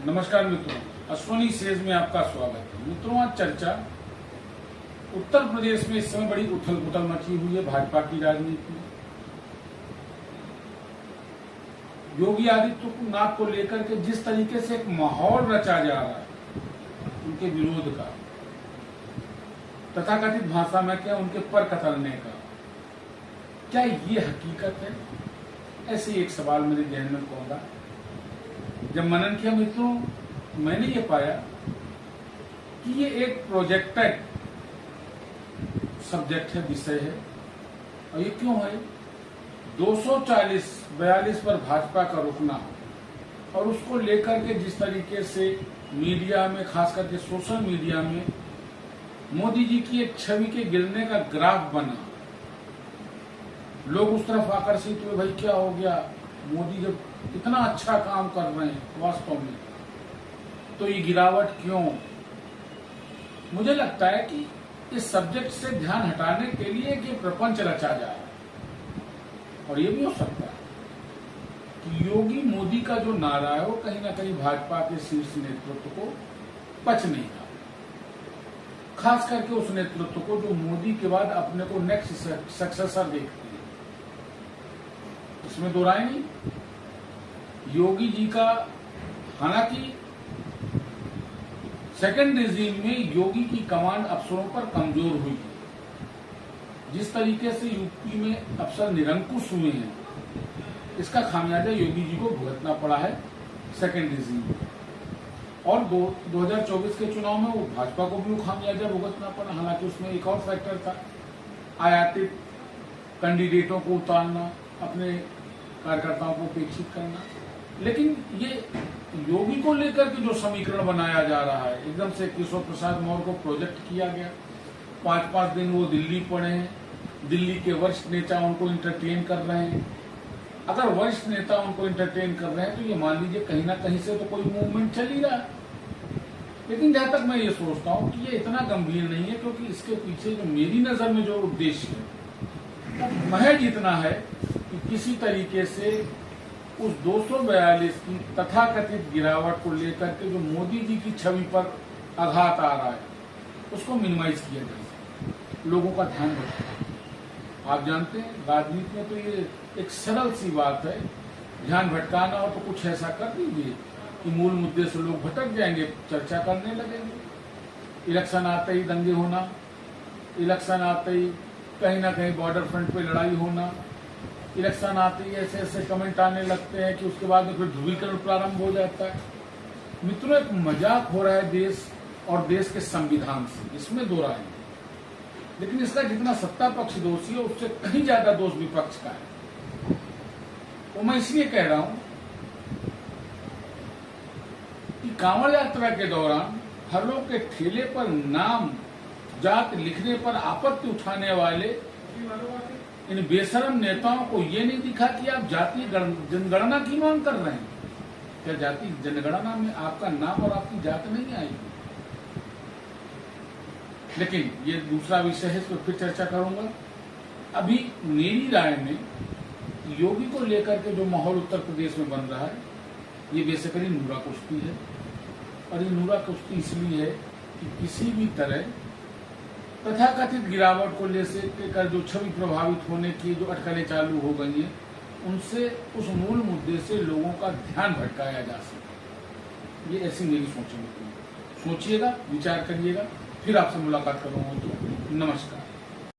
नमस्कार मित्रों, अश्वनी सेज में आपका स्वागत है। मित्रों, आज चर्चा उत्तर प्रदेश में इस समय बड़ी उथल पुथल मची हुई है भाजपा की राजनीति में। योगी आदित्यनाथ को लेकर के जिस तरीके से एक माहौल रचा जा रहा है उनके विरोध का, तथाकथित भाषा में क्या उनके पर कतरने का, क्या ये हकीकत है? ऐसे एक सवाल मेरे जहन में पौधा। जब मनन किया मित्रों, मैंने ये पाया कि ये एक प्रोजेक्टेड सब्जेक्ट है, विषय है। और ये क्यों है? 240-42 पर भाजपा का रुकना और उसको लेकर के जिस तरीके से मीडिया में, खास करके सोशल मीडिया में मोदी जी की एक छवि के गिरने का ग्राफ बना, लोग उस तरफ आकर्षित हुए। भाई क्या हो गया, मोदी जब इतना अच्छा काम कर रहे हैं वास्तव में, तो ये गिरावट क्यों? मुझे लगता है कि इस सब्जेक्ट से ध्यान हटाने के लिए कि प्रपंच रचा जाए। और ये भी हो सकता है कि योगी मोदी का जो नारा है वो कहीं ना कहीं भाजपा के शीर्ष नेतृत्व को पच नहीं था, खास करके उस नेतृत्व को जो मोदी के बाद अपने को नेक्स्ट सक्सेसर देखती है। इसमें दो राय नहीं। योगी जी का, हालांकि सेकेंड रिजीम में योगी की कमांड अफसरों पर कमजोर हुई है। जिस तरीके से यूपी में अफसर निरंकुश हुए हैं, इसका खामियाजा योगी जी को भुगतना पड़ा है सेकेंड रिजीम में। और 2024 के चुनाव में वो भाजपा को भी वो खामियाजा भुगतना पड़ा। हालांकि उसमें एक और फैक्टर था, आयातित कैंडिडेटों को उतारना, अपने कार्यकर्ताओं को उपेक्षित करना। लेकिन ये योगी को लेकर के जो समीकरण बनाया जा रहा है, एकदम से केशव प्रसाद मौर्य को प्रोजेक्ट किया गया। 5-5 दिन वो दिल्ली पड़े हैं, दिल्ली के वरिष्ठ नेता उनको इंटरटेन कर रहे हैं। अगर वरिष्ठ नेता उनको इंटरटेन कर रहे हैं तो ये मान लीजिए कहीं ना कहीं से तो कोई मूवमेंट चल ही रहा है। लेकिन जहां तक मैं ये सोचता हूं कि ये इतना गंभीर नहीं है, क्योंकि इसके पीछे जो मेरी नजर में जो उद्देश्य है वो महज इतना है कि किसी तरीके से उस 242 की तथाकथित गिरावट को लेकर के जो मोदी जी की छवि पर आघात आ रहा है उसको मिनिमाइज किया जाए, लोगों का ध्यान भटका। आप जानते हैं राजनीति में तो ये एक सरल सी बात है, ध्यान भटकाना हो तो कुछ ऐसा कर दीजिए कि मूल मुद्दे से लोग भटक जाएंगे, चर्चा करने लगेंगे। इलेक्शन आते ही दंगे होना, इलेक्शन आते ही कहीं ना कहीं बॉर्डर फ्रंट पे लड़ाई होना, इलेक्शन आते ही ऐसे ऐसे कमेंट आने लगते हैं कि उसके बाद में फिर ध्रुवीकरण प्रारंभ हो जाता है। मित्रों, एक मजाक हो रहा है देश और देश के संविधान से, इसमें दो राय है। लेकिन इसका जितना सत्ता पक्ष दोषी है उससे कहीं ज्यादा दोष विपक्ष का है। तो मैं इसलिए कह रहा हूं कि कांवड़ यात्रा के दौरान फलों के ठेले पर नाम जात लिखने पर आपत्ति उठाने वाले इन बेशरम नेताओं को ये नहीं दिखा कि आप जातीय जनगणना की मांग कर रहे हैं। क्या जाति जनगणना में आपका नाम और आपकी जात नहीं आएगी? लेकिन ये दूसरा विषय है, इस पर फिर चर्चा करूंगा। अभी मेरी राय में योगी को लेकर के जो माहौल उत्तर प्रदेश में बन रहा है ये बेसिकली नूरा कुश्ती है। और ये नूरा कुश्ती इसलिए है कि किसी भी तरह तथाकथित गिरावट को लेकर जो छवि प्रभावित होने की जो अटकलें चालू हो गई हैं, उनसे उस मूल मुद्दे से लोगों का ध्यान भटकाया जा सके। ये ऐसी मेरी सोच है। सोचिएगा, विचार करिएगा, फिर आपसे मुलाकात करूंगा। तो नमस्कार।